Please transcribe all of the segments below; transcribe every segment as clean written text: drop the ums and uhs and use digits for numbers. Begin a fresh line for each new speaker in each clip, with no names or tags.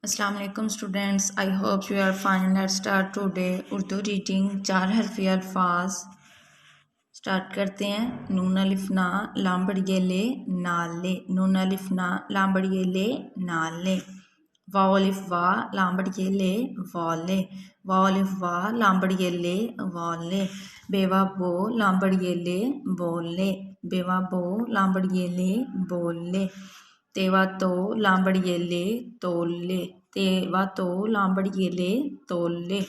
अस्सलाम वालेकुम students, I hope you are fine. Let's start today Urdu reading. 4 हरफी अल्फाज स्टार्ट करते हैं। नून अलिफ ना लाम बड़िए ले नाले, नून अलिफ ना लाम बड़िए ले नाले। वाव अलिफ वा लाम बड़िए ले वाले, वाव अलिफ वा लाम बड़िए ले वाले। बेवा बो लाम बड़िए ले बोले, बेवा बो लाम बड़िए ले बोले। तेवा तो लांबड़िए ले तोले, तेवा तो लांबड़िए ले तोले।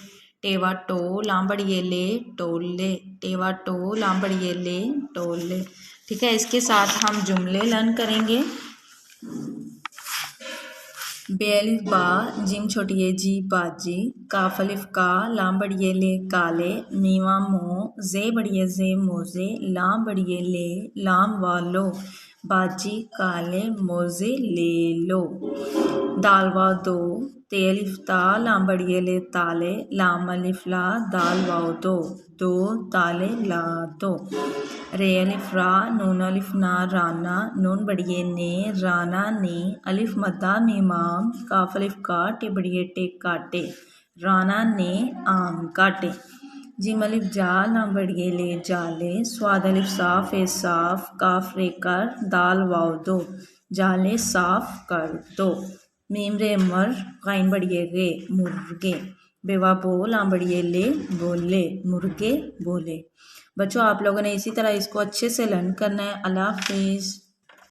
टेवा टो लांबड़िए ले टोले, टेवा टो लांबड़िए ले टोले। ठीक है, इसके साथ हम जुमले लर्न करेंगे। बेअलिफ बा जिम छोटी जी बाजी, काफ अलिफ का लाम बड़िए ले काले, मीवा मो जे बड़िए जे मोजे, लाम बड़िए ले लाम वालो, बाजी काले मोजे ले लो। दालवा दो ते अलिफ ता लाम बड़िए ले ताले, लाम अलिफ ला दाल वाओ दो, दो ताले ला दो। रे अलिफ रा नून अलिफ ना राना, नून बड़िए ने राना ने, अलिफ मद्दा मीमाम काफ अलिफ का टे बड़िए टे काटे, राना ने आम काटे। जिम अलिफ जा लाम बड़िए ले जाले, स्वाद अलिफ साफ ए साफ काफ रे कर दाल वाओ दो, जाले साफ कर दो। मीम रे मर गाइन बड़िए गे मुर्गे, बेवा बो लाम बड़िए ले बोले, मुर्गे बोले। बच्चों, आप लोगों ने इसी तरह इसको अच्छे से लर्न करना है। अल्लाह हाफिज़।